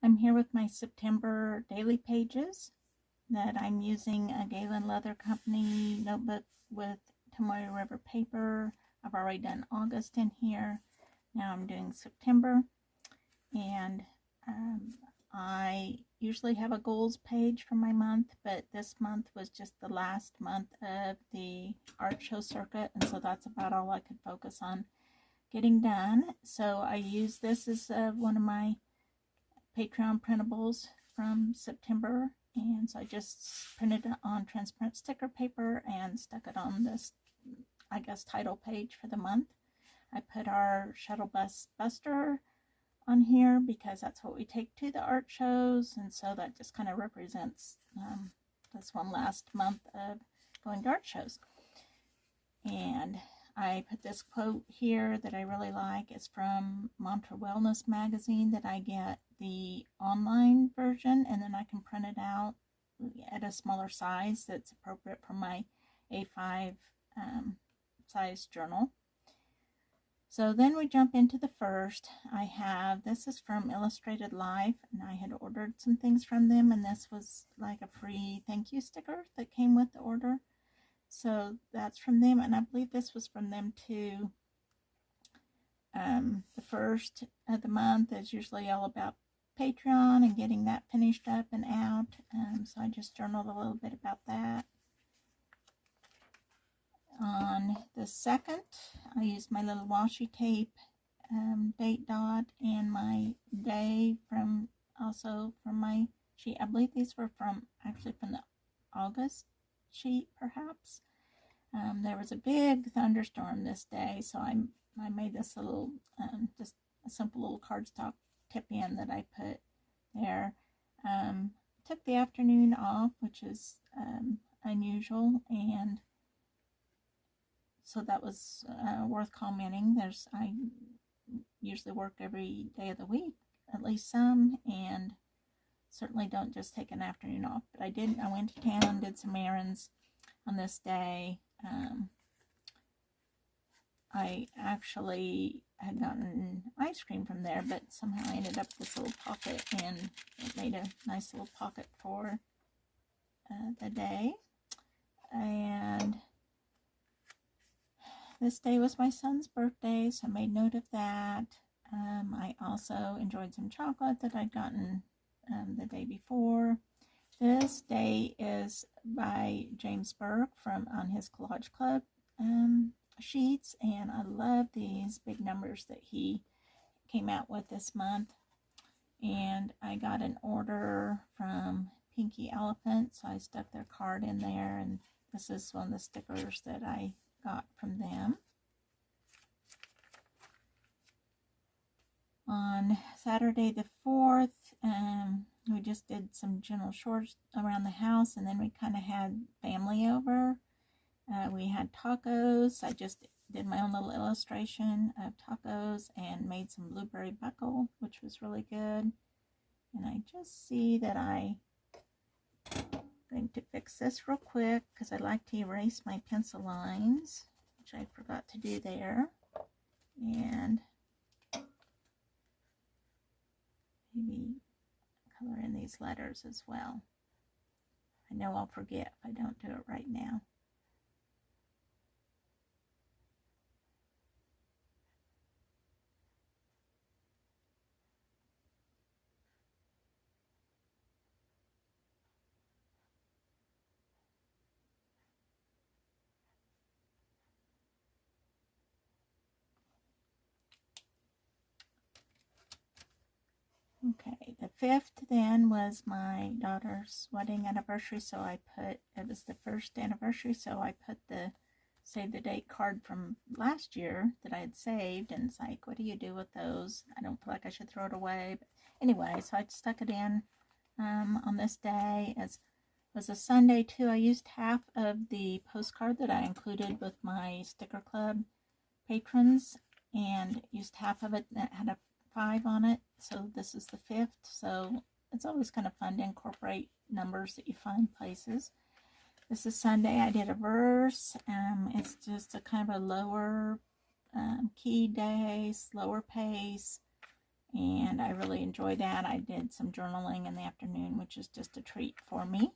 I'm here with my September daily pages that I'm using a Galen Leather Company notebook with Tomoe River paper. I've already done August in here. Now I'm doing September, and I usually have a goals page for my month, but this month was just the last month of the art show circuit, and so that's about all I could focus on getting done. So I use this as one of my Patreon printables from September, and so I just printed it on transparent sticker paper and stuck it on this, I guess, title page for the month. I put our shuttle bus buster on here because that's what we take to the art shows, and so that just kind of represents this one last month of going to art shows. And I put this quote here that I really like. It's from Mantra Wellness magazine that I get the online version, and then I can print it out at a smaller size that's appropriate for my A5 size journal. So then we jump into the first. This is from Illustrated Life, and I had ordered some things from them, and this was like a free thank you sticker that came with the order. So that's from them, and I believe this was from them too. The first of the month is usually all about Patreon and getting that finished up and out. So I just journaled a little bit about that. On the 2nd, I used my little washi tape date dot and my day from my sheet. I believe these were from the August sheet, perhaps. There was a big thunderstorm this day, so I made this little, just a simple little cardstock tip in that I put there. Took the afternoon off, which is unusual, and so that was worth commenting. I usually work every day of the week, at least some, and certainly don't just take an afternoon off. But I did. I went to town, did some errands on this day. I actually had gotten ice cream from there, but somehow I ended up with this little pocket, and it made a nice little pocket for the day. And this day was my son's birthday, so I made note of that. I also enjoyed some chocolate that I'd gotten the day before. This day is by James Burke on his Collage Club sheets, and I love these big numbers that he came out with this month. And I got an order from Pinky Elephant, so I stuck their card in there, and this is one of the stickers that I got from them. On Saturday the 4th, we just did some general chores around the house, and then we kind of had family over. We had tacos. I just did my own little illustration of tacos and made some blueberry buckle, which was really good. And I just see that I'm going to fix this real quick because I like to erase my pencil lines, which I forgot to do there. And maybe color in these letters as well. I know I'll forget if I don't do it right now. Okay, the 5th then was my daughter's wedding anniversary, so it was the first anniversary, so I put the save the date card from last year that I had saved, and it's like, what do you do with those? I don't feel like I should throw it away, but anyway, so I stuck it in on this day. As was a Sunday too. I used half of the postcard that I included with my sticker club patrons, and used half of it that had a 5 on it, so this is the 5th, so it's always kind of fun to incorporate numbers that you find places. This is Sunday. I did a verse. It's just a kind of a lower key day, slower pace, and I really enjoy that. I did some journaling in the afternoon, which is just a treat for me.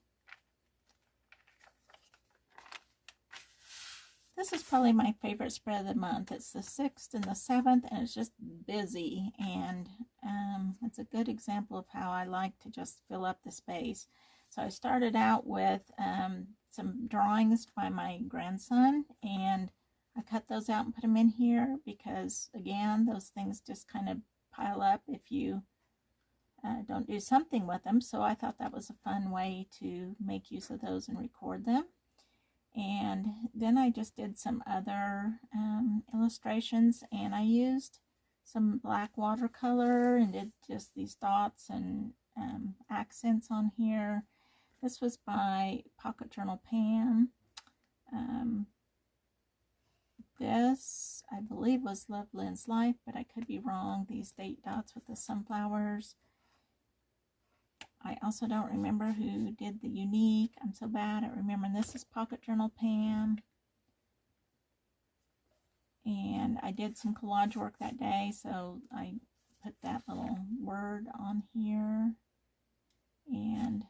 This is probably my favorite spread of the month. It's the 6th and the 7th, and it's just busy, and it's a good example of how I like to just fill up the space. So I started out with some drawings by my grandson, and I cut those out and put them in here because, again, those things just kind of pile up if you don't do something with them. So I thought that was a fun way to make use of those and record them. And then I just did some other illustrations, and I used some black watercolor and did just these dots and accents on here. This was by Pocket Journal Pam. This, I believe, was Love Lynn's Life, but I could be wrong. These date dots with the sunflowers. I also don't remember who did the unique. I'm so bad at remembering. This is Pocket Journal Pam. And I did some collage work that day, so I put that little word on here. And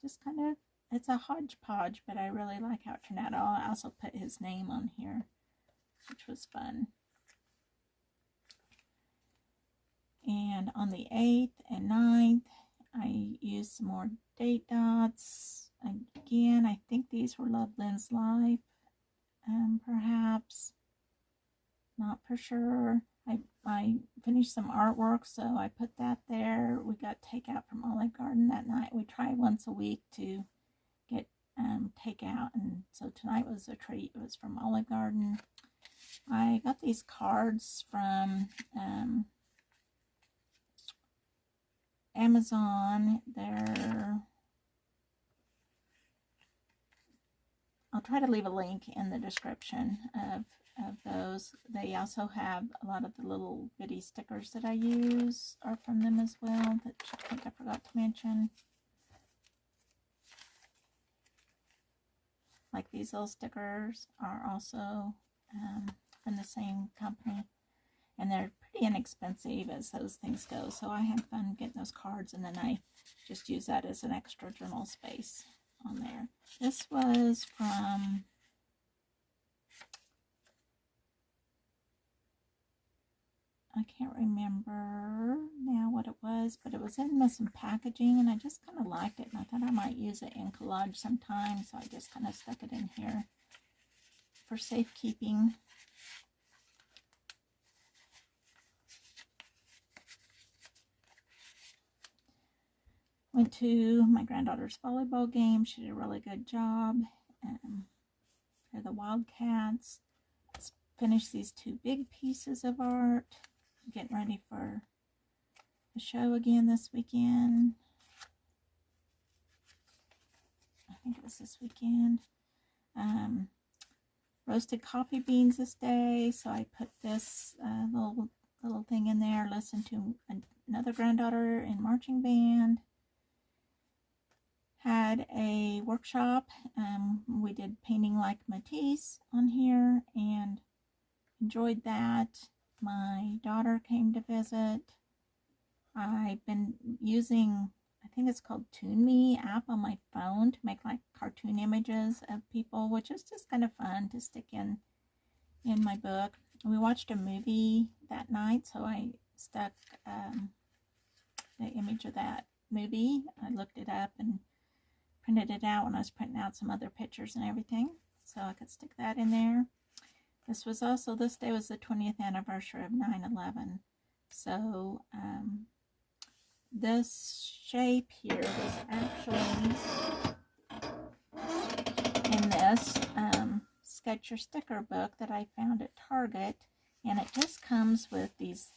just kind of, it's a hodgepodge, but I really like how it turned out. I also put his name on here, which was fun. And on the 8th and 9th, I used some more date dots. Again, I think these were Love Lynn's Life, perhaps. Not for sure. I finished some artwork, so I put that there. We got takeout from Olive Garden that night. We try once a week to get takeout, and so tonight was a treat. It was from Olive Garden. I got these cards from Amazon. I'll try to leave a link in the description of those. They also have a lot of the little bitty stickers that I use are from them as well, that I think I forgot to mention. Like these little stickers are also from the same company, and they're pretty inexpensive as those things go, so I had fun getting those cards, and then I just use that as an extra journal space on there. This was from I can't remember now what it was, but it was in some packaging, and I just kind of liked it, and I thought I might use it in collage sometime, so I just kind of stuck it in here for safekeeping. Went to my granddaughter's volleyball game. She did a really good job. For the Wildcats. Finished these 2 big pieces of art. Getting ready for the show again this weekend. I think it was this weekend. Roasted coffee beans this day, so I put this little thing in there. Listened to another granddaughter in marching band. Had a workshop. We did painting like Matisse on here and enjoyed that. My daughter came to visit. I've been using, I think it's called Toon Me app on my phone to make like cartoon images of people, which is just kind of fun to stick in my book. We watched a movie that night, so I stuck the image of that movie. I looked it up and printed it out when I was printing out some other pictures and everything, so I could stick that in there. This day was the 20th anniversary of 9/11. So this shape here was actually in this Sketch Your Sticker book that I found at Target, and it just comes with these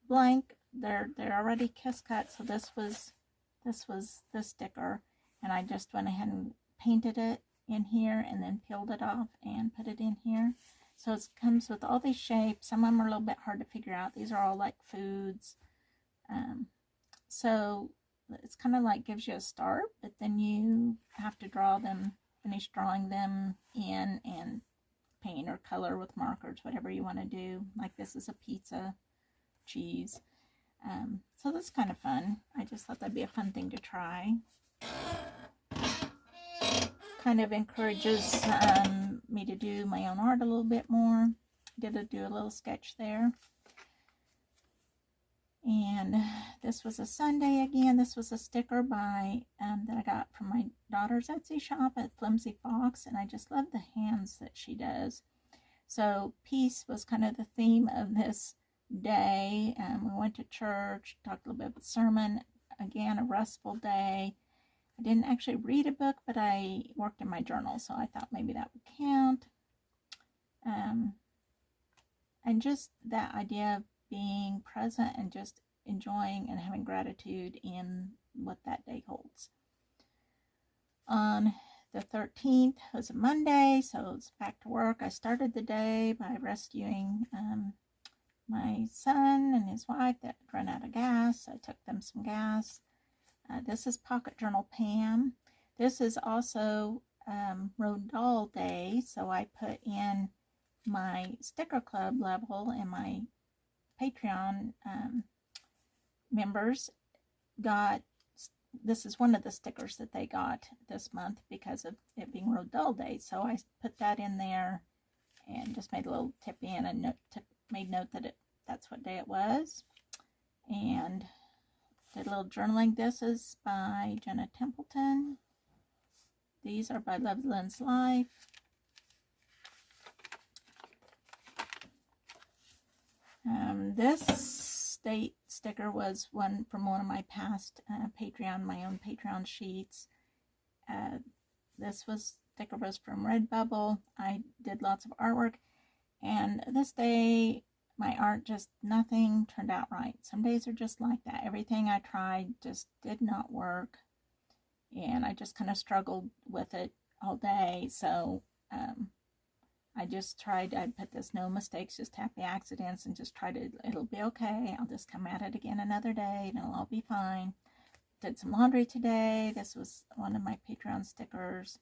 blank. They're already kiss cut, so this was the sticker, and I just went ahead and painted it in here and then peeled it off and put it in here. So it comes with all these shapes. Some of them are a little bit hard to figure out. These are all like foods. So it's kind of like gives you a start, but then you have to draw them, finish drawing them in, and paint or color with markers, whatever you want to do. Like this is a pizza, cheese. So that's kind of fun. I just thought that'd be a fun thing to try. Kind of encourages me to do my own art a little bit more. Do a little sketch there. And this was a Sunday again. This was a sticker by that I got from my daughter's Etsy shop at Flimsy Fox, and I just love the hands that she does. So peace was kind of the theme of this day. We went to church, talked a little bit about the sermon. Again, a restful day. I didn't actually read a book, but I worked in my journal, so I thought maybe that would count. And just that idea of being present and just enjoying and having gratitude in what that day holds. On the 13th was a Monday, so it's back to work. I started the day by rescuing my son and his wife that had run out of gas. I took them some gas. This is Pocket Journal Pam. This is also Road Doll Day, so I put in my sticker club level, and my Patreon members got, this is one of the stickers that they got this month because of it being Road Doll Day. So I put that in there and just made a little tip in and made note that that's what day it was. And did a little journaling. This is by Jenna Templeton. These are by Loveland's Life. This state sticker was one from one of my past Patreon, my own Patreon sheets. This sticker was from Redbubble. I did lots of artwork, and this day my art just, nothing turned out right. Some days are just like that. Everything I tried just did not work, and I just kind of struggled with it all day. So I just tried, I put this no mistakes, just happy accidents, and just tried to, it'll be okay. I'll just come at it again another day and it'll all be fine. Did some laundry today. This was one of my Patreon stickers.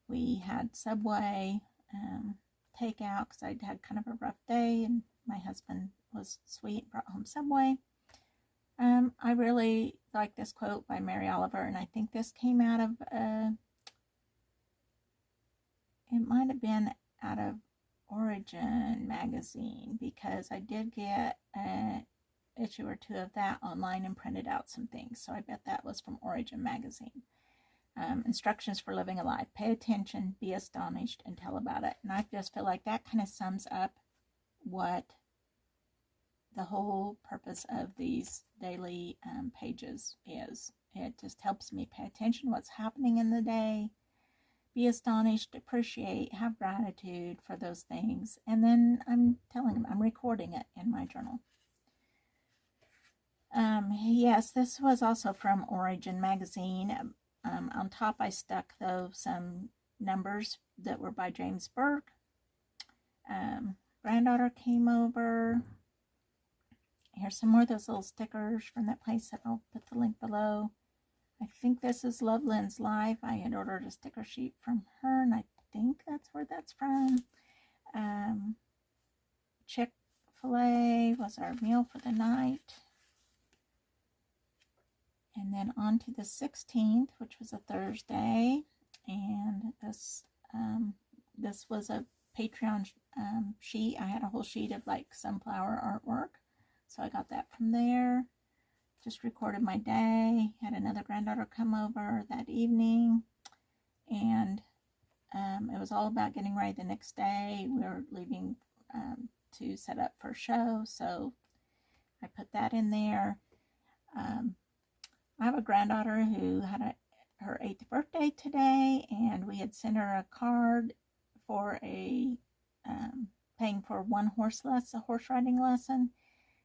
We had Subway takeout because I'd had kind of a rough day, and my husband was sweet, brought home Subway. I really like this quote by Mary Oliver, and I think this came out of, it might have been out of Origin magazine, because I did get an issue or two of that online and printed out some things. So I bet that was from Origin magazine. Instructions for living a life. Pay attention, be astonished, and tell about it. And I just feel like that kind of sums up what the whole purpose of these daily pages is. It just helps me pay attention to what's happening in the day, be astonished, appreciate, have gratitude for those things. And then I'm telling them, I'm recording it in my journal. Yes, this was also from Origin magazine. On top I stuck, though, some numbers that were by James Burke. Granddaughter came over. Here's some more of those little stickers from that place that I'll put the link below. I think this is Loveland's Life. I had ordered a sticker sheet from her, and I think that's where that's from. Chick-fil-A was our meal for the night. And then on to the 16th, which was a Thursday. And this was a Patreon sheet. I had a whole sheet of like sunflower artwork. So I got that from there. Just recorded my day. Had another granddaughter come over that evening. And it was all about getting ready the next day. We were leaving to set up for a show. So I put that in there. I have a granddaughter who had her 8th birthday today, and we had sent her a card for a paying for one horse riding lesson.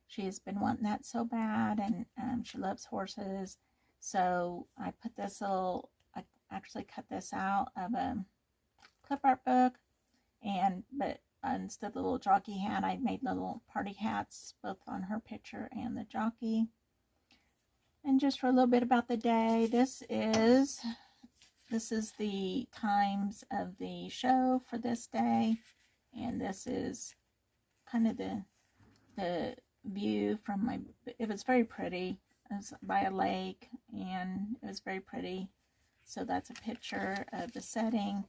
She has been wanting that so bad, and she loves horses. So I put this little, I actually cut this out of a clip art book, but instead of the little jockey hat, I made little party hats, both on her picture and the jockey. And just for a little bit about the day, this is the times of the show for this day, and this is kind of the view from my, it was very pretty. It was by a lake, and it was very pretty. So that's a picture of the setting.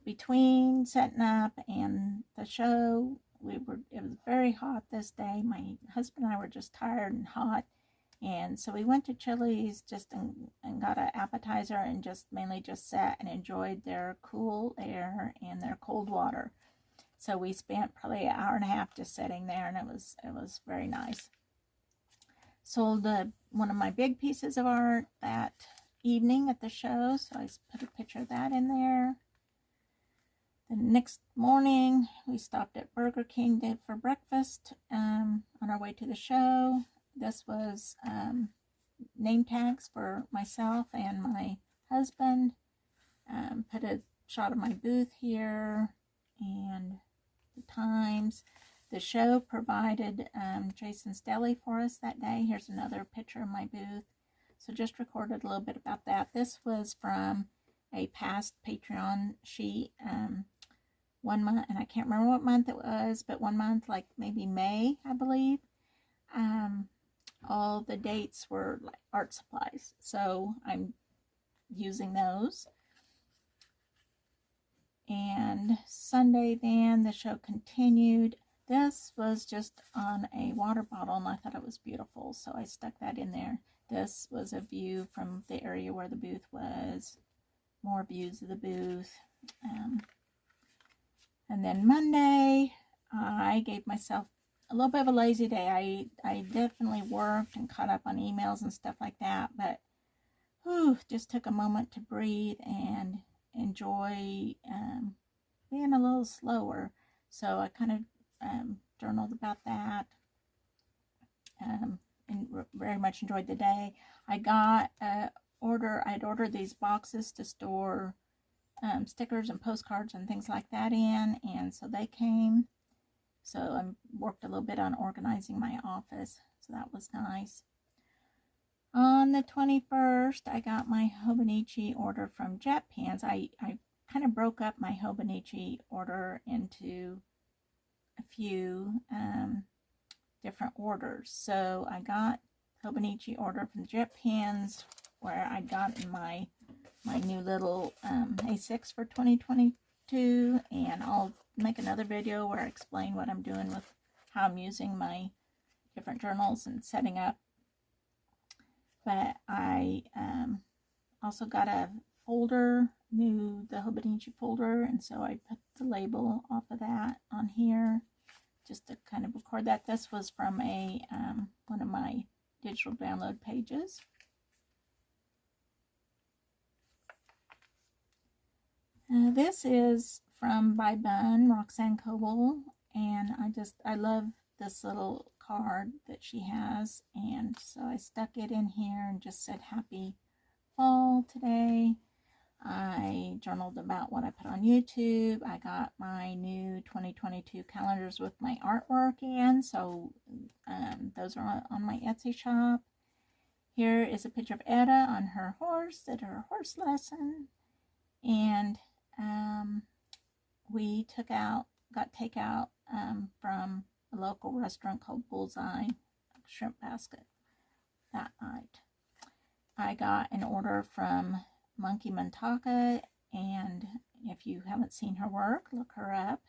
Between setting up and the show, it was very hot this day. My husband and I were just tired and hot. And so we went to Chili's just and got an appetizer and just mainly just sat and enjoyed their cool air and their cold water. So we spent probably an hour and a half just sitting there, and it was very nice. Sold one of my big pieces of art that evening at the show, so I put a picture of that in there. The next morning, we stopped at Burger King for breakfast on our way to the show. This was name tags for myself and my husband. Put a shot of my booth here and the times. The show provided Jason's Deli for us that day. Here's another picture of my booth. So just recorded a little bit about that. This was from a past Patreon sheet. 1 month, and I can't remember what month it was, but 1 month, like maybe May, I believe. All the dates were like art supplies, so I'm using those. And Sunday then, the show continued. This was just on a water bottle, and I thought it was beautiful, so I stuck that in there. This was a view from the area where the booth was. More views of the booth. And then Monday, I gave myself a little bit of a lazy day. I definitely worked and caught up on emails and stuff like that, but just took a moment to breathe and enjoy being a little slower. So I kind of journaled about that and very much enjoyed the day. I got I'd ordered these boxes to store stickers and postcards and things like that in, and so they came. So I worked a little bit on organizing my office, so that was nice. On the 21st, I got my Hobonichi order from Jet Pans. I kind of broke up my Hobonichi order into a few different orders. So I got Hobonichi order from Jet Pans, where I got in my new little A6 for 2022, and I'll make another video where I explain what I'm doing with how I'm using my different journals and setting up. But I also got a folder, the Hobonichi folder, and so I put the label off of that on here just to kind of record that. This was from a one of my digital download pages. This is from By Bun, Roxanne Coble, and I love this little card that she has, and so I stuck it in here and just said happy fall today. I journaled about what I put on YouTube. I got my new 2022 calendars with my artwork in, so those are on my Etsy shop. Here is a picture of Etta on her horse at her horse lesson, and we got takeout from a local restaurant called Bullseye, shrimp basket, that night. I got an order from Monkey Mantaka, and if you haven't seen her work, look her up.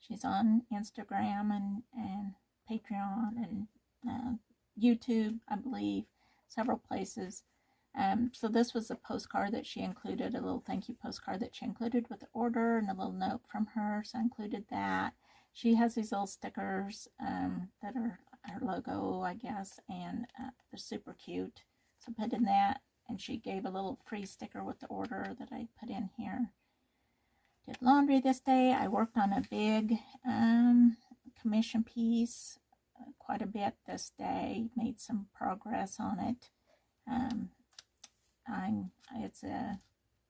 She's on Instagram and Patreon and YouTube, I believe, several places. So this was a postcard that she included, a little thank you postcard that she included with the order, and a little note from her, so I included that. She has these little stickers that are her logo, I guess, and they're super cute. So put in that, and she gave a little free sticker with the order that I put in here. Did laundry this day. I worked on a big commission piece, quite a bit this day. Made some progress on it. I'm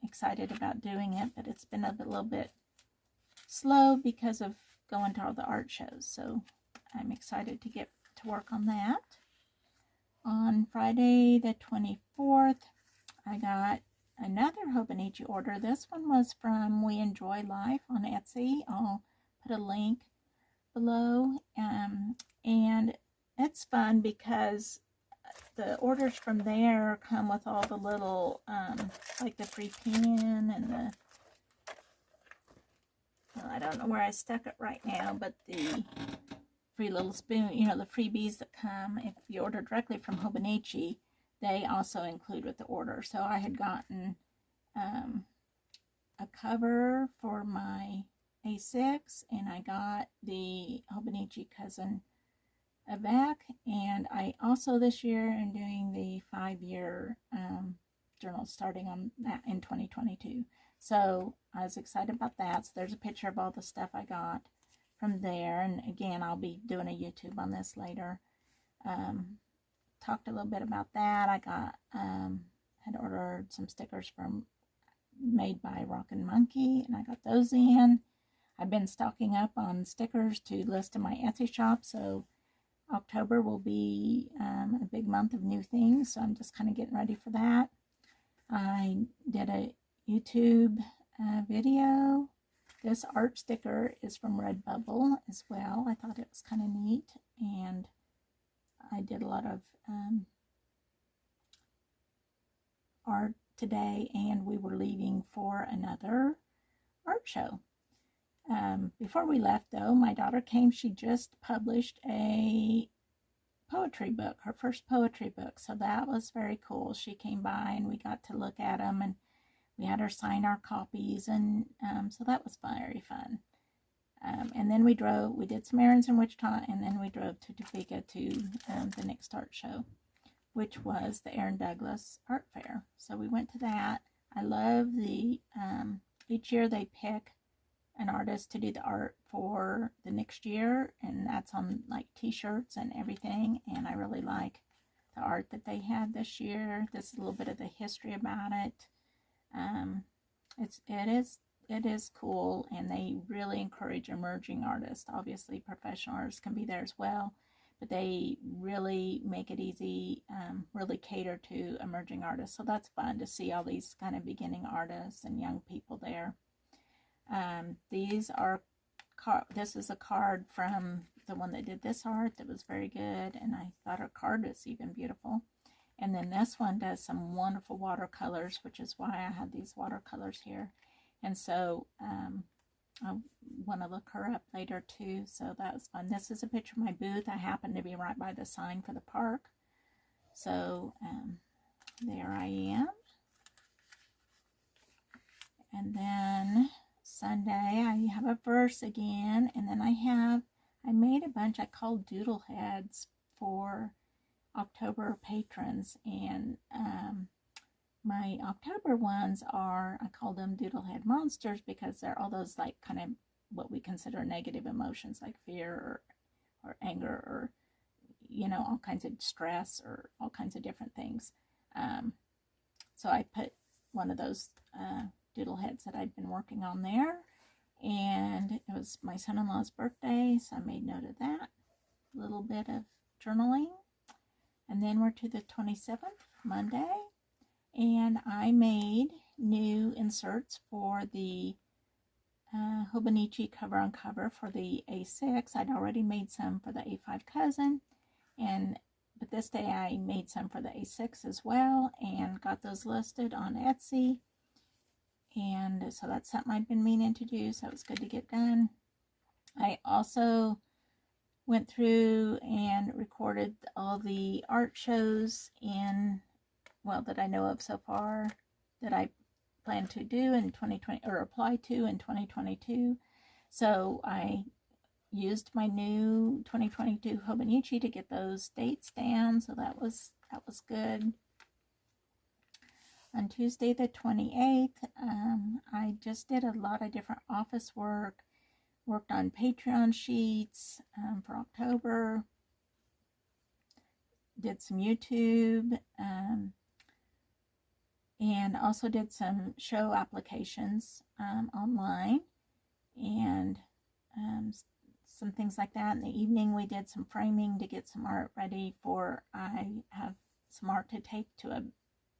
excited about doing it, but it's been a little bit slow because of going to all the art shows. So I'm excited to get to work on that. On Friday the 24th, I got another Hobonichi order. This one was from We Enjoy Life on Etsy. I'll put a link below. And it's fun because the orders from there come with all the little, like the free pen and the, well, I don't know where I stuck it right now, but the free little spoon, you know, the freebies that come if you order directly from Hobonichi, they also include with the order. So I had gotten a cover for my A6, and I got the Hobonichi Cousin Avec, and I also this year am doing the 5-year journal starting on that in 2022. So I was excited about that. So there's a picture of all the stuff I got from there, and again, I'll be doing a YouTube on this later. Talked a little bit about that. I got had ordered some stickers from made by Rockin' Monkey, and I got those in. I've been stocking up on stickers to list in my Etsy shop, so October will be a big month of new things, so I'm just kind of getting ready for that. I did a YouTube video. This art sticker is from Redbubble as well. I thought it was kind of neat, and I did a lot of art today, and we were leaving for another art show. Before we left, though, my daughter came. She just published a poetry book, her first poetry book, so that was very cool. She came by and we got to look at them, and we had her sign our copies, and so that was very fun. And then we did some errands in Wichita, and then we drove to Topeka to the next art show, which was the Aaron Douglas Art Fair. So we went to that. I love the, each year they pick an artist to do the art for the next year, and that's on like t-shirts and everything, and I really like the art that they had this year. This is a little bit of the history about it. It is cool, and they really encourage emerging artists. Obviously professional artists can be there as well, but they really make it easy, really cater to emerging artists. So that's fun to see all these kind of beginning artists and young people there. This is a card from the one that did this art that was very good, and I thought her card was even beautiful. And then this one does some wonderful watercolors, which is why I have these watercolors here. And so I want to look her up later too, so that was fun. This is a picture of my booth. I happen to be right by the sign for the park. So there I am. And then Sunday I have a verse again, and then I made a bunch I called doodle heads for October patrons, and my October ones are, I call them doodle head monsters, because they're all those like kind of what we consider negative emotions like fear or anger, or you know, all kinds of stress or all kinds of different things. So I put one of those doodle heads that I'd been working on there, and it was my son-in-law's birthday, so I made note of that. A little bit of journaling, and then we're to the 27th, Monday, and I made new inserts for the Hobonichi cover on cover for the A6. I'd already made some for the A5 cousin, but this day I made some for the A6 as well, and got those listed on Etsy. And so that's something I've been meaning to do, so it was good to get done. I also went through and recorded all the art shows that I know of so far, that I plan to do in 2020, or apply to in 2022. So I used my new 2022 Hobonichi to get those dates down, so that was good. On Tuesday the 28th, I just did a lot of different office work, worked on Patreon sheets for October, did some YouTube, and also did some show applications online, and some things like that. In the evening we did some framing to get some art ready for, I have some art to take to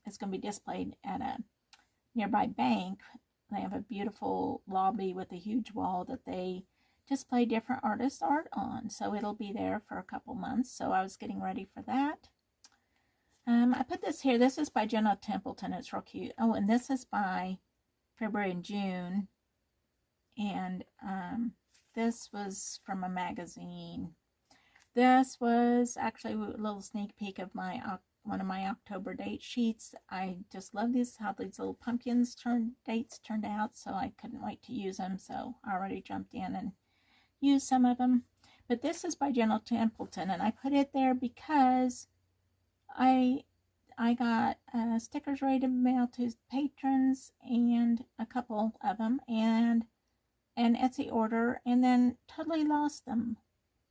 it's going to be displayed at a nearby bank. They have a beautiful lobby with a huge wall that they display different artists' art on. So it'll be there for a couple months. So I was getting ready for that. I put this here. This is by Jenna Templeton. It's real cute. Oh, and this is by February and June. And this was from a magazine. This was actually a little sneak peek of my one of my October date sheets. I just love how these little pumpkins dates turned out, so I couldn't wait to use them. So I already jumped in and used some of them. But this is by Jenna Templeton, and I put it there because I got stickers ready to mail to patrons, and a couple of them, and an Etsy order, and then totally lost them.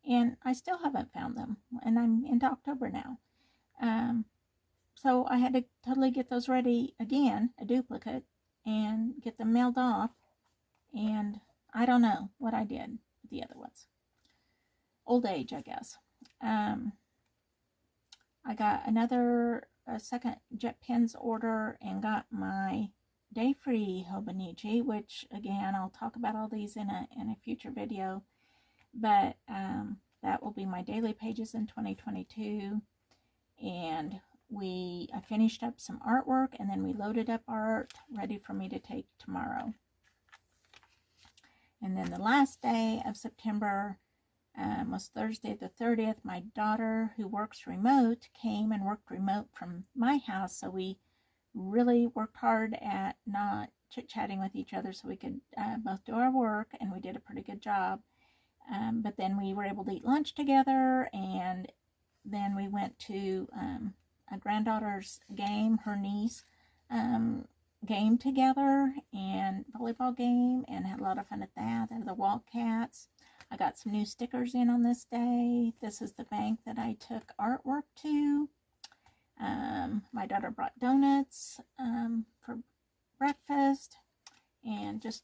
And I still haven't found them, and I'm into October now. So I had to totally get those ready again, a duplicate, and get them mailed off. And I don't know what I did with the other ones. Old age, I guess. I got a second jet pens order and got my Day Free Hobonichi, which again I'll talk about all these in a future video, but that will be my daily pages in 2022. And I finished up some artwork, and then we loaded up art ready for me to take tomorrow. And then the last day of September was Thursday the 30th. My daughter, who works remote, came and worked remote from my house, so we really worked hard at not chit-chatting with each other so we could both do our work, and we did a pretty good job. But then we were able to eat lunch together, and then we went to a granddaughter's game, her niece, game together, and volleyball game, and had a lot of fun at that. They're the Wildcats. I got some new stickers in on this day. This is the bank that I took artwork to. My daughter brought donuts for breakfast, and just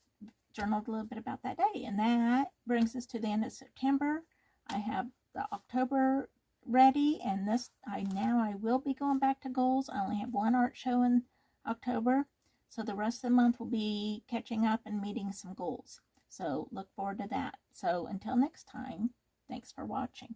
journaled a little bit about that day. And that brings us to the end of September. I have the October ready, and I will be going back to goals. I only have one art show in October, so the rest of the month will be catching up and meeting some goals. So look forward to that. So until next time, thanks for watching.